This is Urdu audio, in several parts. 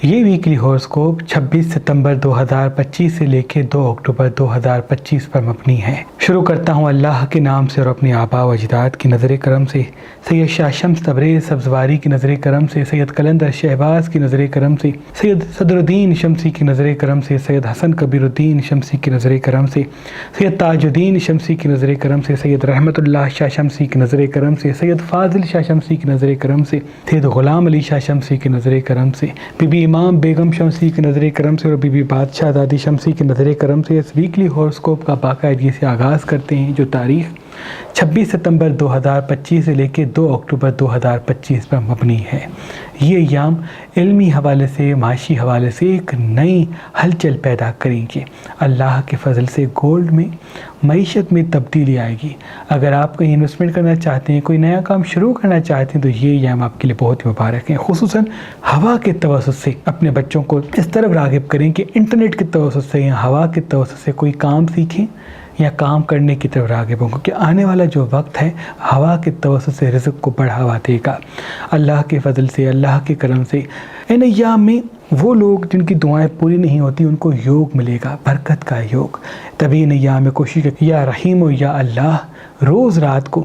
یہ ویکلی ہوراسکوپ 26 ستمبر 2025 سے لے کے 2 اکتوبر 2025 پر مبنی ہے۔ شروع کرتا ہوں اللہ کے نام سے اور اپنے آباء و اجداد کی نظر کرم سے، سید شاہ شمس تبریز سبزواری کی نظر کرم سے، سید قلندر شہباز کی نظر کرم سے، سید صدر الدین شمسی کی نظر کرم سے، سید حسن کبیر الدین شمسی کی نظر کرم سے، سید تاج الدین شمسی کی نظر کرم سے، سید رحمت اللہ شاہ شمسی کی نظر کرم سے، سید فاضل شاہ شمسی کی نظر کرم سے، سید غلام علی شاہ شمسی کی نظر کرم سے، بی بی امام بیگم شمسی کی نظر کرم سے اور بی بی بادشاہ دادی شمسی کی نظر کرم سے اس ویکلی ہوراسکوپ کا باقاعدگی سے آغاز کرتے ہیں، جو تاریخ 26 ستمبر 2025 سے لے کے 2 اکتوبر 2025 پر مبنی ہے۔ یہ ایام علمی حوالے سے، معاشی حوالے سے ایک نئی ہلچل پیدا کریں گے۔ اللہ کے فضل سے گولڈ میں، معیشت میں تبدیلی آئے گی۔ اگر آپ کہیں انویسٹمنٹ کرنا چاہتے ہیں، کوئی نیا کام شروع کرنا چاہتے ہیں، تو یہ ایام آپ کے لیے بہت ہی مبارک ہیں۔ خصوصاً ہوا کے توسط سے اپنے بچوں کو اس طرف راغب کریں کہ انٹرنیٹ کے توسط سے یا ہوا کے توسط سے کوئی کام سیکھیں یا کام کرنے کی طرف راغب ہوں، کیونکہ آنے والا جو وقت ہے ہوا کے توسط سے رزق کو بڑھاوا دے گا۔ اللہ کے فضل سے، اللہ کے کرم سے ان ایام میں وہ لوگ جن کی دعائیں پوری نہیں ہوتی ان کو یوگ ملے گا، برکت کا یوگ۔ تبھی ان ایام میں کوشش کریں یا رحیم و یا اللہ روز رات کو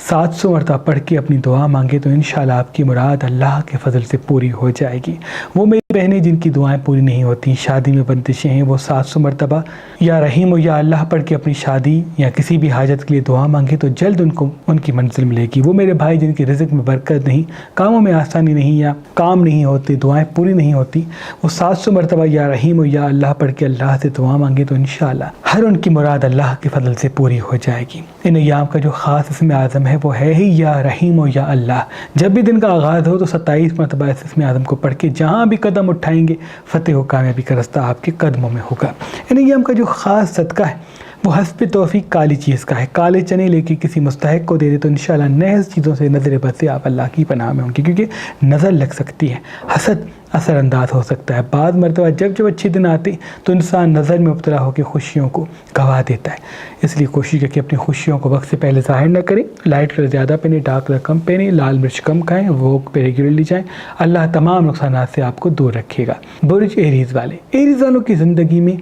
700 مرتبہ پڑھ کے اپنی دعا مانگے تو انشاءاللہ آپ کی مراد اللہ کے فضل سے پوری ہو جائے گی۔ وہ میری بہنیں جن کی دعائیں پوری نہیں ہوتی، شادی میں بندشیں ہیں، وہ 700 مرتبہ یا رحیم و یا اللہ پڑھ کے اپنی شادی یا کسی بھی حاجت کے لیے دعا مانگے تو جلد ان کو ان کی منزل ملے گی۔ وہ میرے بھائی جن کی رزق میں برکت نہیں، کاموں میں آسانی نہیں یا کام نہیں ہوتے، دعائیں پوری نہیں ہوتی، وہ 700 مرتبہ یا رحیم و یا اللہ پڑھ کے اللہ سے دعا مانگے تو انشاءاللہ ہر ان کی مراد اللہ کے فضل سے پوری ہو جائے گی۔ ان ایام کا جو خاص اسم اعظم ہے وہ ہے ہی یا رحیم و یا اللہ۔ جب بھی دن کا آغاز ہو تو 27 مرتبہ اس اسم اعظم کو پڑھ کے جہاں بھی قدم اٹھائیں گے فتح و کامیابی کا رستہ آپ کے قدموں میں ہوگا۔ ان ایام کا جو خاص صدقہ ہے وہ حسب توفیق کالی چیز کا ہے۔ کالے چنے لے کے کسی مستحق کو دے دے تو انشاءاللہ نیز چیزوں سے نظر بد سے آپ اللہ کی پناہ میں ہوں گے، کیونکہ نظر لگ سکتی ہے، حسد اثر انداز ہو سکتا ہے۔ بعض مرتبہ جب اچھے دن آتے تو انسان نظر میں مبتلا ہو کے خوشیوں کو گوا دیتا ہے۔ اس لیے کوشش کریں کہ اپنی خوشیوں کو وقت سے پہلے ظاہر نہ کریں، لائٹ کلر زیادہ پہنیں، ڈارک کلر کم پہنیں، لال مرچ کم کھائیں، واک پہ ریگولرلی جائیں۔ اللہ تمام نقصانات سے آپ کو دور رکھے گا۔ برج ایریز والے، ایریز والوں کی زندگی میں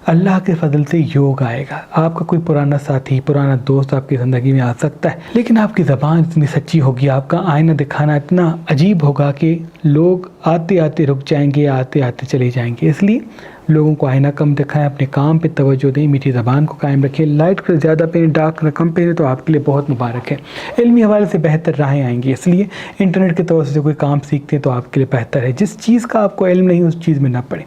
اللہ کے فضل سے یوگ آئے گا۔ آپ کا کوئی پرانا ساتھی، پرانا دوست آپ کی زندگی میں آ سکتا ہے، لیکن آپ کی زبان اتنی سچی ہوگی، آپ کا آئینہ دکھانا اتنا عجیب ہوگا کہ لوگ آتے آتے رک جائیں گے، آتے آتے چلے جائیں گے۔ اس لیے لوگوں کو آئینہ کم دکھائیں، اپنے کام پہ توجہ دیں، میٹھی زبان کو قائم رکھیں، لائٹ کلر زیادہ پہنیں، ڈارک کلر کم پہنیں تو آپ کے لیے بہت مبارک ہے۔ علمی حوالے سے بہتر راہیں آئیں گی، اس لیے انٹرنیٹ کے توسط سے کوئی کام سیکھتے ہیں تو آپ کے لیے بہتر ہے۔ جس چیز کا آپ کو علم نہیں اس چیز میں نہ پڑیں،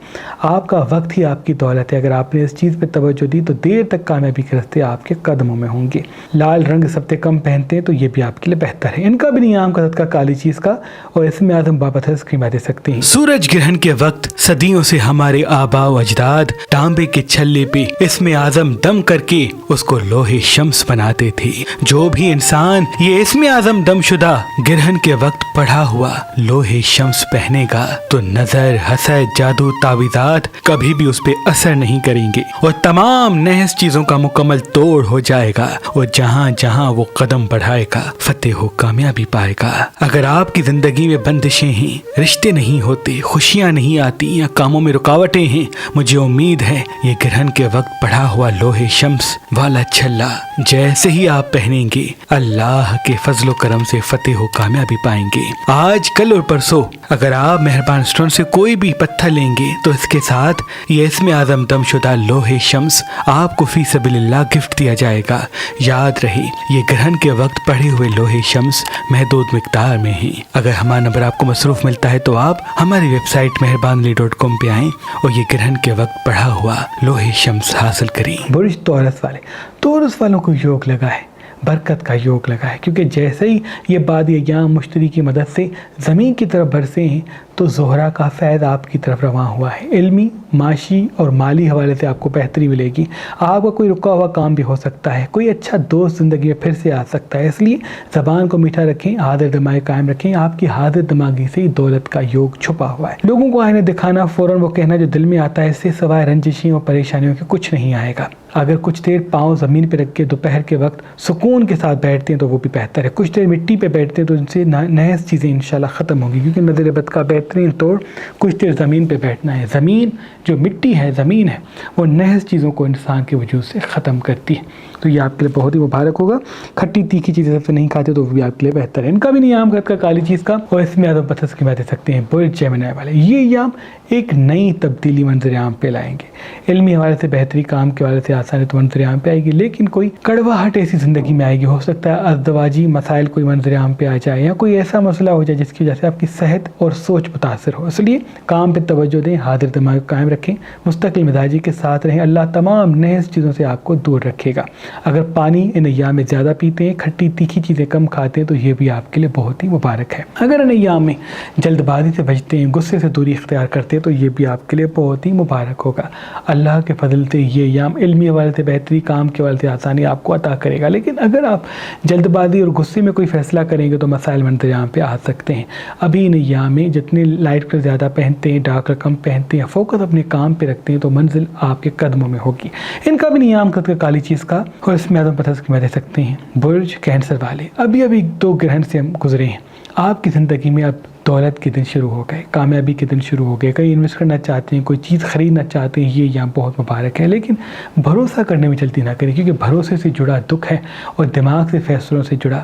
آپ کا وقت ہی آپ کی دولت ہے۔ اگر آپ نے اس چیز پہ توجہ دی تو دیر تک کامیابی کے راستے آپ کے قدموں میں ہوں گے۔ لال رنگ سب کم پہنتے ہیں تو یہ بھی آپ کے لیے بہتر ہے۔ ان کا بھی نیام کا صدقہ کالی چیز کا اور اسم اعظم بابت ہے اسکرین دے سکتے ہیں۔ سورج گرہن کے وقت صدیوں سے ہمارے آباء و اجداد تانبے کے چھلے پہ اسم اعظم دم کر کے اس کو لوہے شمس بناتے تھے۔ جو بھی انسان یہ اسم اعظم دم شدہ گرہن کے وقت پڑھا ہوا لوہے شمس پہنے گا تو نظر، حسد، جادو، تعویذات کبھی بھی اس پہ اثر نہیں کریں گے اور تمام نحس چیزوں کا مکمل توڑ ہو جائے گا اور جہاں جہاں وہ قدم بڑھائے گا فتح و کامیابی پائے گا۔ اگر آپ کی زندگی میں بندشیں ہیں، رشتے نہیں ہوتے، خوشیاں نہیں آتی یا کاموں میں رکاوٹیں ہیں، مجھے امید ہے یہ گرہن کے وقت پڑھا ہوا لوہے شمس والا چھلا جیسے ہی آپ پہنیں گے اللہ کے فضل و کرم سے فتح و کامیابی پائیں گے۔ آج، کل اور پرسوں اگر آپ مہربان اسٹون سے کوئی بھی پتھر لیں گے تو اس کے ساتھ یہ اسم اعظم دم شدہ لوہے شمس آپ کو فی سبیل اللہ گفٹ دیا جائے گا۔ یاد رہے یہ گرہن کے وقت پڑھے ہوئے لوہے شمس محدود مقدار میں ہیں۔ اگر ہمارا نمبر آپ کو مصروف ملتا ہے تو آپ ہماری ویب سائٹ meherbanali.com پہ آئیں اور یہ گرہن کے وقت پڑھا ہوا لوہے شمس حاصل کریں۔ برج توراس والے، توراس والوں کو یوگ لگا ہے، برکت کا یوگ لگا ہے، کیونکہ جیسے ہی یہ بادی ایام مشتری کی مدد سے زمین کی طرف برسے ہیں تو زہرہ کا فیض آپ کی طرف رواں ہوا ہے۔ علمی، معاشی اور مالی حوالے سے آپ کو بہتری ملے گی۔ آپ کا کوئی رکا ہوا کام بھی ہو سکتا ہے، کوئی اچھا دوست زندگی میں پھر سے آ سکتا ہے۔ اس لیے زبان کو میٹھا رکھیں، حاضر دماغی قائم رکھیں۔ آپ کی حاضر دماغی سے ہی دولت کا یوگ چھپا ہوا ہے۔ لوگوں کو آئینہ دکھانا، فوراً وہ کہنا جو دل میں آتا ہے، اس سے سوائے رنجشیں اور پریشانیوں کے کچھ نہیں آئے گا۔ اگر کچھ دیر پاؤں زمین پہ رکھ کے دوپہر کے وقت سکون کے ساتھ بیٹھتے ہیں تو وہ بھی بہتر ہے۔ کچھ دیر مٹی پہ بیٹھتے ہیں تو ان سے نحس چیزیں انشاءاللہ ختم ہوں گی، کیونکہ نظر بد کا بیت بہترین طور کچھ دیر زمین پہ بیٹھنا ہے. زمین جو مٹی ہے، زمین ہے، وہ محض چیزوں کو انسان کے وجود سے ختم کرتی ہے. تو یہ آپ کے لیے بہت ہی مبارک ہوگا. کھٹی تیکھی چیزیں سب سے نہیں کھاتے تو وہ بھی آپ کے لیے بہتر ہے. ان کا بھی نیام گھر کا کالی چیز کا، اور اس میں اعظم پتھر کی بات دے سکتے ہیں برج جیمنی والے. یہ ایام ایک نئی تبدیلی منظر عام پہ لائیں گے. علمی حوالے سے بہتری، کام کے حوالے سے آسانی تو منظر عام پہ آئے گی، لیکن کوئی کڑواہٹ ایسی زندگی میں آئے گی. ہو سکتا ہے ازدواجی مسائل کوئی منظر عام پہ آ جائے، یا کوئی ایسا مسئلہ ہو جائے جس کی وجہ سے آپ کی صحت اور سوچ متاثر ہو. اس لیے کام پہ توجہ دیں، حاضر دماغ قائم رکھیں، مستقل مزاجی کے ساتھ رہیں. اللہ تمام نحس چیزوں سے آپ کو دور رکھے گا. اگر پانی ان ایام میں زیادہ پیتے ہیں، کھٹی تیکھی چیزیں کم کھاتے ہیں، تو یہ بھی آپ کے لیے بہت ہی مبارک ہے. اگر ان ایام میں جلد بازی سے بچتے ہیں، غصے سے دوری اختیار کرتے ہیں، تو یہ بھی آپ کے لیے بہت ہی مبارک ہوگا. اللہ کے فضل سے یہ ایام علمی حوالے سے بہتری، کام کے حوالے سے آسانی آپ کو عطا کرے گا. لیکن اگر آپ جلد بازی اور غصے میں کوئی فیصلہ کریں گے تو مسائل منظر عام پہ آ سکتے ہیں. ابھی ان ایام میں جتنے لائٹ کلر زیادہ پہنتے ہیں، ڈارک کلر کم پہنتے ہیں، فوکس اپنے کام پہ رکھتے ہیں، تو منزل آپ کے قدموں میں ہوگی. ان کا بھی نیام کر کالی چیز کا، اور اس میں اعظم پتھر کی دے سکتے ہیں برج کینسر والے. ابھی 2 گرہن سے ہم گزرے ہیں. آپ کی زندگی میں اب دولت کے دن شروع ہو گئے، کامیابی کے دن شروع ہو گئے. کہیں انویسٹ کرنا چاہتے ہیں، کوئی چیز خریدنا چاہتے ہیں، یہ یہاں بہت مبارک ہے. لیکن بھروسہ کرنے میں جلدی نہ کریں، کیونکہ بھروسے سے جڑا دکھ ہے، اور دماغ سے فیصلوں سے جڑا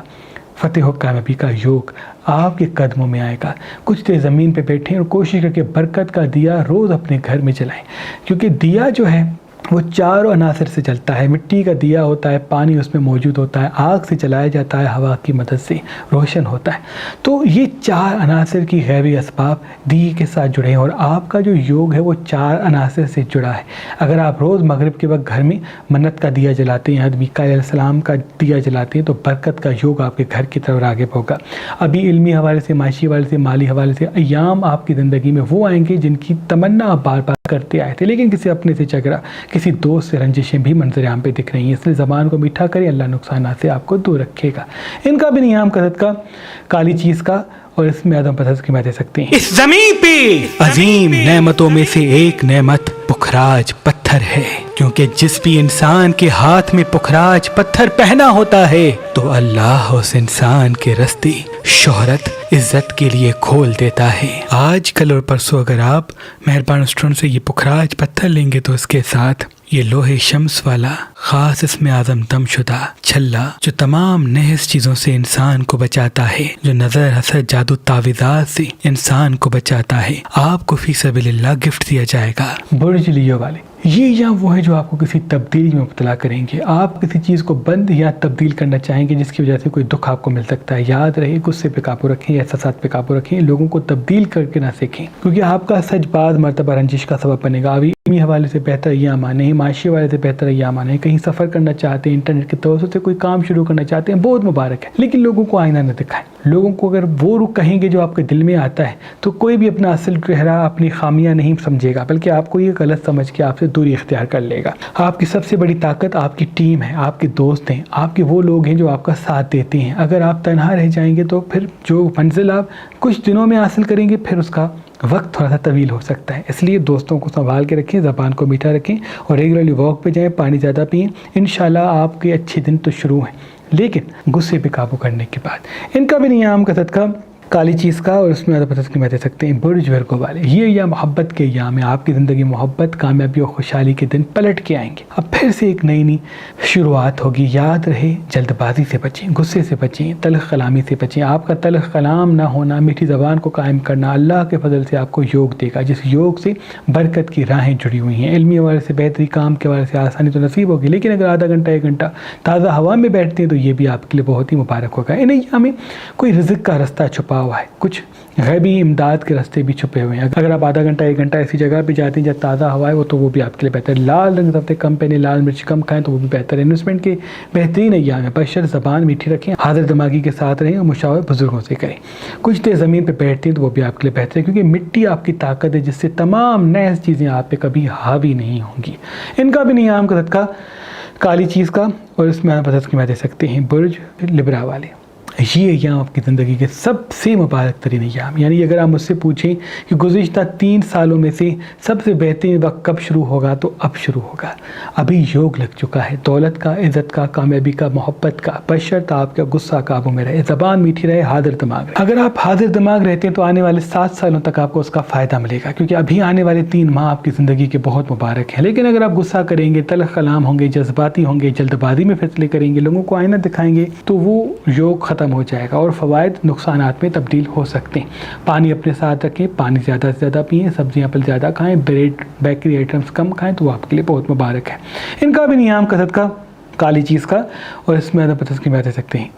فتح و کامیابی کا یوگ آپ کے قدموں میں آئے گا. کچھ دیر زمین پہ بیٹھیں اور کوشش کر کے برکت کا دیا روز اپنے گھر میں جلائیں، کیونکہ دیا جو ہے وہ 4 عناصر سے چلتا ہے. مٹی کا دیا ہوتا ہے، پانی اس میں موجود ہوتا ہے، آگ سے جلایا جاتا ہے، ہوا کی مدد سے روشن ہوتا ہے. تو یہ 4 عناصر کی غیبی اسباب دیے کے ساتھ جڑے ہیں، اور آپ کا جو یوگ ہے وہ 4 عناصر سے جڑا ہے. اگر آپ روز مغرب کے وقت گھر میں منت کا دیا جلاتے ہیں، میکائیل علیہ السلام کا دیا جلاتے ہیں، تو برکت کا یوگ آپ کے گھر کی طرف راغب ہوگا. ابھی علمی حوالے سے، معاشی حوالے سے، مالی حوالے سے ایام آپ کی زندگی میں وہ آئیں گے جن کی تمنا آپ بار بار کرتے آئے تھے، لیکن کسی اپنے سے جھگڑا، کسی دوست سے رنجشیں بھی منظر عام پہ دکھ رہی ہیں. اس لیے زبان کو میٹھا کریں، اللہ نقصانات سے آپ کو دور رکھے گا. ان کا بھی نیام کا صدقہ کالی چیز کا، اور اس میں اعظم پتھر کی دے سکتے ہیں. اس زمین پہ عظیم نعمتوں میں سے ایک نعمت پخراج پتھر ہے، کیونکہ جس بھی انسان کے ہاتھ میں پخراج پتھر پہنا ہوتا ہے تو اللہ اس انسان کے راستے شہرت، عزت کے لیے کھول دیتا ہے. آج کل اور پرسوں اگر آپ مہربان ریسٹورنٹ سے یہ پخراج پتھر لیں گے تو اس کے ساتھ یہ لوہے شمس والا خاص اس میں اعظم دم شدہ چھلا، جو تمام نحس چیزوں سے انسان کو بچاتا ہے، جو نظر، حسد، جادو، تعویذات سے انسان کو بچاتا ہے، آپ کو فی سبیل اللہ گفٹ دیا جائے گا. برج لیو والے، یہ یا وہ ہے جو آپ کو کسی تبدیلی میں مبتلا کریں گے. آپ کسی چیز کو بند یا تبدیل کرنا چاہیں گے جس کی وجہ سے کوئی دکھ آپ کو مل سکتا ہے. یاد رہے، غصے پہ قابو رکھیں، احساسات پہ قابو رکھیں، لوگوں کو تبدیل کر کے نہ سیکھیں، کیونکہ آپ کا سچ بعض مرتبہ رنجش کا سبب بنے گا. ابھی علمی حوالے سے بہتر ایام آنے ہیں، معاشی حوالے سے بہتر ایام آنے ہیں. کہیں سفر کرنا چاہتے ہیں، انٹرنیٹ کے توسط سے کوئی کام شروع کرنا چاہتے ہیں، بہت مبارک ہے. لیکن لوگوں کو آئینہ نہ دکھائیں. لوگوں کو اگر وہ رخ کہیں گے جو آپ کے دل میں آتا ہے، تو کوئی بھی اپنا اصل چہرہ، اپنی خامیاں نہیں سمجھے گا، بلکہ آپ کو یہ غلط سمجھ کے آپ سے دوری اختیار کر لے گا. آپ کی سب سے بڑی طاقت آپ کی ٹیم ہے، آپ کے دوست ہیں، آپ کے وہ لوگ ہیں جو آپ کا ساتھ دیتے ہیں. اگر آپ تنہا رہ جائیں گے تو پھر جو منزل آپ کچھ دنوں میں حاصل کریں گے، پھر اس کا وقت تھوڑا سا طویل ہو سکتا ہے. اس لیے دوستوں کو سنبھال کے رکھیں، زبان کو میٹھا رکھیں، اور ریگولرلی واک پہ جائیں، پانی زیادہ پئیں. انشاءاللہ آپ کے اچھے دن تو شروع ہیں، لیکن غصے پہ قابو کرنے کے بعد. ان کا بھی نیام کا صدقہ کالی چیز کا، اور اس میں زیادہ پتہ کی دے سکتے ہیں برج ورگو والے. یہ یا محبت کے ایام ہے. آپ کی زندگی محبت، کامیابی اور خوشحالی کے دن پلٹ کے آئیں گے. اب پھر سے ایک نئی شروعات ہوگی. یاد رہے، جلد بازی سے بچیں، غصے سے بچیں، تلخ کلامی سے بچیں. آپ کا تلخ کلام نہ ہونا، میٹھی زبان کو قائم کرنا اللہ کے فضل سے آپ کو یوگ دے گا، جس یوگ سے برکت کی راہیں جڑی ہوئی ہیں. علمی حوالے سے بہتری، کام کے حوالے سے آسانی تو نصیب ہوگی، لیکن اگر آدھا گھنٹہ 1 گھنٹہ تازہ ہوا میں بیٹھتے ہیں تو یہ بھی آپ کے لیے بہت ہی مبارک ہوگا. ان ایام میں کوئی رزق کا راستہ چھپا ہوا ہے، کچھ غیبی امداد کے راستے بھی چھپے ہوئے ہیں. اگر آپ آدھا گھنٹہ 1 گھنٹہ ایسی جگہ پہ جاتے ہیں جہاں تازہ ہوا ہے، تو وہ بھی آپ کے لیے بہتر ہے. لال رنگ سب سے کم پہنے، لال مرچ کم کھائیں تو وہ بھی بہتر ہے. انویسٹمنٹ کے بہترین ایام ہے. بشر زبان میٹھی رکھیں، حاضر دماغی کے ساتھ رہیں، اور مشاور بزرگوں سے کریں. کچھ دیر زمین پہ بیٹھتے ہیں تو وہ بھی آپ کے لیے بہتر ہے، کیونکہ مٹی آپ کی طاقت ہے، جس سے تمام نحس چیزیں آپ پہ کبھی حاوی نہیں ہوں گی. ان کا بھی نیام کا صدقہ کالی چیز کا، اور اس میں آپ دے سکتے ہیں برج لبرا والے. یہ ایام آپ کی زندگی کے سب سے مبارک ترین ایام، یعنی اگر آپ مجھ سے پوچھیں کہ گزشتہ 3 سالوں میں سے سب سے بہترین وقت کب شروع ہوگا تو اب شروع ہوگا۔ ابھی یوگ لگ چکا ہے، دولت کا، عزت کا، کامیابی کا، محبت کا، بشرط آپ کا غصہ قابو میں رہے، زبان میٹھی رہے، حاضر دماغ رہے۔ اگر آپ حاضر دماغ رہتے ہیں تو آنے والے 7 سالوں تک آپ کو اس کا فائدہ ملے گا، کیونکہ ابھی آنے والے 3 ماہ آپ کی زندگی کے بہت مبارک ہیں۔ لیکن اگر آپ غصہ کریں گے، تلخ کلام ہوں گے، جذباتی ہوں گے، جلد بازی میں فیصلے کریں گے، لوگوں کو آئینہ دکھائیں گے، تو وہ یوگ ختم ہو جائے گا اور فوائد نقصانات میں تبدیل ہو سکتے ہیں۔ پانی اپنے ساتھ رکھیں، پانی زیادہ سے زیادہ پئیں، سبزیاں پھل زیادہ کھائیں، بریڈ بیکری آئٹمس کم کھائیں، تو وہ آپ کے لیے بہت مبارک ہے۔ ان کا بھی نیام کثرت کا، کالی چیز کا، اور اس میں پتہ کی بات دے سکتے ہیں۔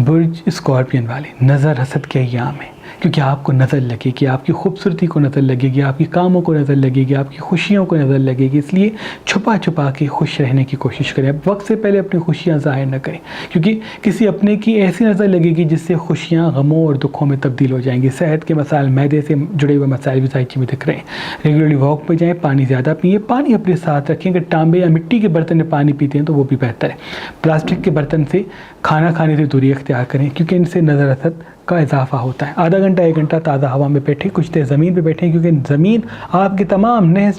برج اسکارپین والے نظر حسد کے ایام ہیں، کیونکہ آپ کو نظر لگے گی، آپ کی خوبصورتی کو نظر لگے گی، آپ کی کاموں کو نظر لگے گی، آپ کی خوشیوں کو نظر لگے گی، اس لیے چھپا چھپا کے خوش رہنے کی کوشش کریں۔ وقت سے پہلے اپنی خوشیاں ظاہر نہ کریں، کیونکہ کسی اپنے کی ایسی نظر لگے گی جس سے خوشیاں غموں اور دکھوں میں تبدیل ہو جائیں گی۔ صحت کے مسائل، معدے سے جڑے ہوئے مسائل بھی ظاہر میں دکھ رہے ہیں۔ ریگولرلی واک پہ جائیں، پانی زیادہ پئیں، پانی اپنے ساتھ رکھیں۔ اگر تانبے یا مٹی کے برتن میں پانی پیتے ہیں تو وہ بھی بہتر ہے۔ پلاسٹک کے برتن سے کھانا کھانے سے دوری اختیار کریں، کیونکہ ان سے نظر حسد کا اضافہ ہوتا ہے۔ آدھا گھنٹہ 1 گھنٹہ تازہ ہوا میں بیٹھیں، کچھ دیر زمین پہ بیٹھیں، کیونکہ زمین آپ کی تمام نحس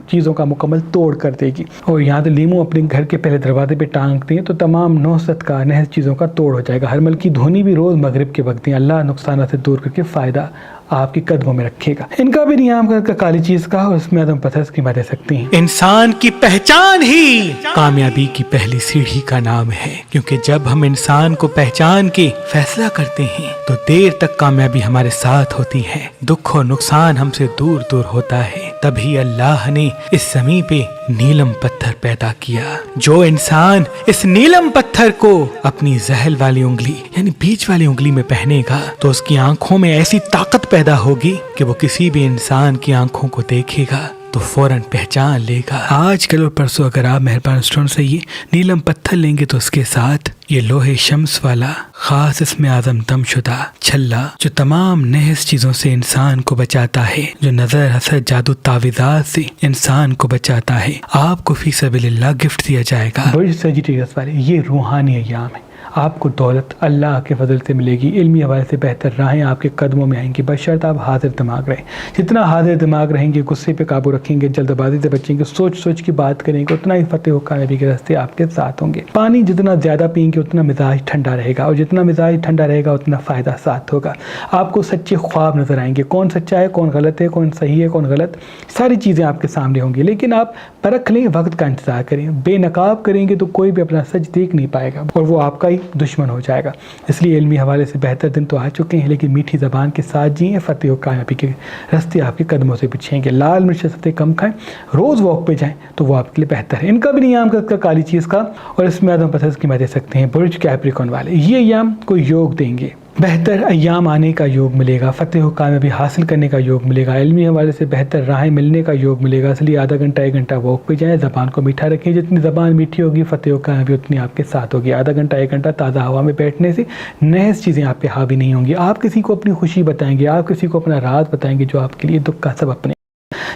چیزوں کا مکمل توڑ کر دے گی۔ اور یہاں تو لیمو اپنے گھر کے پہلے دروازے پہ ٹانگتے ہیں تو تمام نحست کا، نحس چیزوں کا توڑ ہو جائے گا۔ ہرمل کی دھونی بھی روز مغرب کے وقت دیں، اللہ نقصانات سے دور کر کے فائدہ آپ کے قدموں میں رکھے گا۔ ان کا بھی نیام کا کالی چیز کا، اور اس میں عدم پتھر کی بات دے سکتے ہیں۔ انسان کی پہچان ہی کامیابی کی پہلی سیڑھی کا نام ہے، کیونکہ جب ہم انسان کو پہچان کے فیصلہ کرتے ہیں تو دیر تک کامیابی ہمارے ساتھ ہوتی ہے، دکھ و نقصان ہم سے دور دور ہوتا ہے۔ تبھی اللہ نے اس زمین پہ نیلم پتھر پیدا کیا۔ جو انسان اس نیلم پتھر کو اپنی زحل والی انگلی یعنی بیچ والی انگلی میں پہنے گا تو اس کی آنکھوں میں ایسی طاقت پیدا ہوگی کہ وہ کسی بھی انسان کی آنکھوں کو دیکھے گا تو فوراً پہچان لے گا۔ آج کل اور پرسوں اگر آپ مہربان اسٹون سے یہ نیلم پتھر لیں گے تو اس کے ساتھ یہ لوہے شمس والا خاص اسم اعظم دم شدہ چھلا، جو تمام نحس چیزوں سے انسان کو بچاتا ہے، جو نظر حسد جادو تعویذات سے انسان کو بچاتا ہے، آپ کو فی سبیل اللہ گفٹ دیا جائے گا۔ برج سیجیٹیریس والے یہ روحانی ایام ہے، آپ کو دولت اللہ کے فضل سے ملے گی، علمی حوالے سے بہتر راہیں آپ کے قدموں میں آئیں گی، بشرط آپ حاضر دماغ رہیں۔ جتنا حاضر دماغ رہیں گے، غصے پہ قابو رکھیں گے، جلد بازی سے بچیں گے، سوچ کی بات کریں گے، اتنا ہی فتح و کامیابی کے راستے آپ کے ساتھ ہوں گے۔ پانی جتنا زیادہ پئیں گے اتنا مزاج ٹھنڈا رہے گا، اور جتنا مزاج ٹھنڈا رہے گا اتنا فائدہ ساتھ ہوگا۔ آپ کو سچے خواب نظر آئیں گے، کون سچا ہے، کون غلط ہے، کون صحیح ہے، کون غلط، ساری چیزیں آپ کے سامنے ہوں گی۔ لیکن آپ پرکھ لیں، وقت کا انتظار کریں۔ بے نقاب کریں گے تو کوئی بھی اپنا سچ دیکھ نہیں پائے گا اور وہ آپ کا ہی دشمن ہو جائے گا۔ اس لیے علمی حوالے سے بہتر دن تو آ چکے ہیں، لیکن میٹھی زبان کے ساتھ جئیں، فتح و کامیابی کے راستے آپ کے قدموں سے بچھیں گے۔ لال مرچ سفتے کم کھائیں، روز واک پہ جائیں تو وہ آپ کے لیے بہتر ہے۔ ان کا بھی نیام کا کالی چیز کا، اور اس میں عدم پتھر کی بات دے سکتے ہیں۔ برج کیپریکن والے یہ ایام کو یوگ دیں گے، بہتر ایام آنے کا یوگ ملے گا، فتح و کامیابی حاصل کرنے کا یوگ ملے گا، علمی حوالے سے بہتر راہیں ملنے کا یوگ ملے گا۔ اس لیے آدھا گھنٹہ 1 گھنٹہ واک پہ جائیں، زبان کو میٹھا رکھیں، جتنی زبان میٹھی ہوگی فتح و کامیابی اتنی آپ کے ساتھ ہوگی۔ آدھا گھنٹہ 1 گھنٹہ تازہ ہوا میں بیٹھنے سے نحس چیزیں آپ پہ حاوی نہیں ہوں گی۔ آپ کسی کو اپنی خوشی بتائیں گے، آپ کسی کو اپنا راز بتائیں گے جو آپ کے لیے دکھ کا سبب بنے۔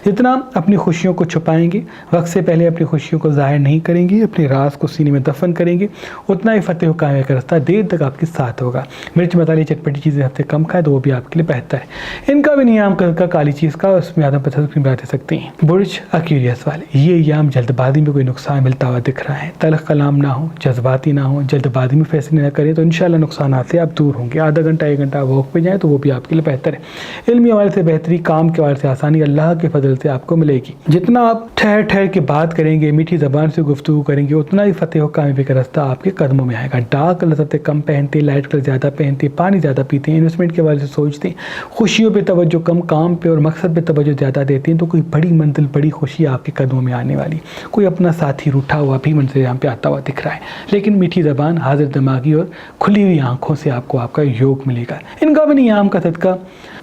جتنا اپنی خوشیوں کو چھپائیں گے، وقت سے پہلے اپنی خوشیوں کو ظاہر نہیں کریں گے، اپنے راز کو سینے میں دفن کریں گے، اتنا ہی فتح و کامیابی کا راستہ دیر تک آپ کے ساتھ ہوگا۔ مرچ مسالے چٹپٹی چیزیں ہفتے کم کھائیں تو وہ بھی آپ کے لیے بہتر ہے۔ ان کا بھی نیام کا کالی چیز کا، اس میں آدم پتھر کی بات دے سکتے ہیں۔ برج ایکویریس والے یہ ایام جلد بازی میں کوئی نقصان ملتا ہوا دکھ رہا ہے، تلخ کلام نہ ہو، جذباتی نہ ہو، جلد بازی میں فیصلے نہ کریں تو انشاءاللہ نقصانات سے آپ دور ہوں گے۔ آدھا گھنٹہ 1 گھنٹہ واک پہ جائیں تو وہ بھی آپ کے لیے بہتر ہے۔ علمی حوالے سے بہتری، کام کے حوالے سے آسانی اللہ کے فضل سے آپ کو ملے گی۔ جتنا آپ ٹھہر ٹھہر کے بات کریں گے، میٹھی زبان سے گفتگو کریں گے، اتنا ہی فتح و کامیابی کا راستہ آپ کے قدموں میں آئے گا۔ ڈارک کلر سب سے کم پہنتے، لائٹ کلر زیادہ پہنتے، پانی زیادہ پیتے ہیں، انویسٹمنٹ کے حوالے سے سوچتے ہیں، خوشیوں پہ توجہ کم، کام پہ اور مقصد پہ توجہ زیادہ دیتے ہیں تو کوئی بڑی منزل، بڑی خوشی آپ کے قدموں میں آنے والی۔ کوئی اپنا ساتھی روٹھا ہوا بھی منزل یہاں پہ آتا ہوا دکھ رہا ہے، لیکن میٹھی زبان، حاضر دماغی اور کھلی ہوئی آنکھوں سے آپ کو آپ کا یوگ ملے گا۔ ان کا بھی نیام کا صدقہ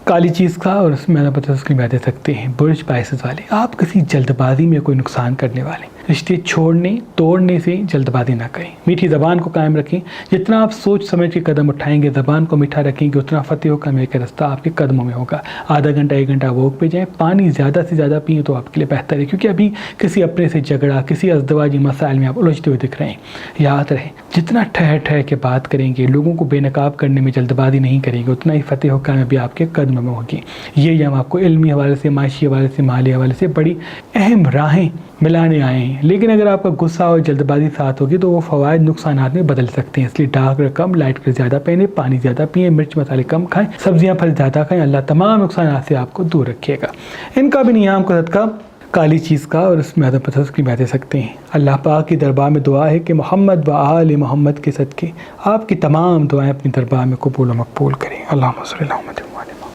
کالی چیز کا، اور اس میں پتہ اس کی بات دے سکتے ہیں۔ برج پائسس والے آپ کسی جلد بازی میں کوئی نقصان کرنے والے رشتے چھوڑنے توڑنے سے جلدبازی نہ کریں، میٹھی زبان کو قائم رکھیں، جتنا آپ سوچ سمجھ کے قدم اٹھائیں گے، زبان کو میٹھا رکھیں گے، اتنا فتح و کامیابی کا رستہ آپ کے قدموں میں ہوگا۔ آدھا گھنٹہ 1 گھنٹہ واک پہ جائیں، پانی زیادہ سے زیادہ پئیں تو آپ کے لیے بہتر ہے، کیونکہ ابھی کسی اپنے سے جھگڑا، کسی ازدواجی مسائل میں آپ الجھتے ہوئے دکھ رہے ہیں۔ یاد رہے جتنا ٹھہر ٹھہر کے بات کریں گے، لوگوں کو بے نقاب کرنے میں جلد بازی نہیں کریں گے، اتنا ہی فتح و کامیابی آپ کے قدموں میں ہوگی۔ یہ ہم آپ کو علمی حوالے سے، معاشی حوالے سے، مالی حوالے سے بڑی اہم راہیں ملانے آئے ہیں، لیکن اگر آپ کا غصہ اور جلد بازی ساتھ ہوگی تو وہ فوائد نقصانات میں بدل سکتے ہیں۔ اس لیے ڈارک رقم، لائٹ کلر زیادہ پہنیں، پانی زیادہ پئیں، مرچ مسالے کم کھائیں، سبزیاں پھل زیادہ کھائیں، اللہ تمام نقصانات سے آپ کو دور رکھے گا۔ ان کا بھی نیام کو صدقہ کالی چیز کا اور اس میں عدم پسند کی دے سکتے ہیں۔ اللہ پاک کی دربار میں دعا ہے کہ محمد و آل محمد کے صدقے آپ کی تمام دعائیں اپنی دربار میں قبول و مقبول کریں۔ اللہم صلی اللہ علیہ وسلم۔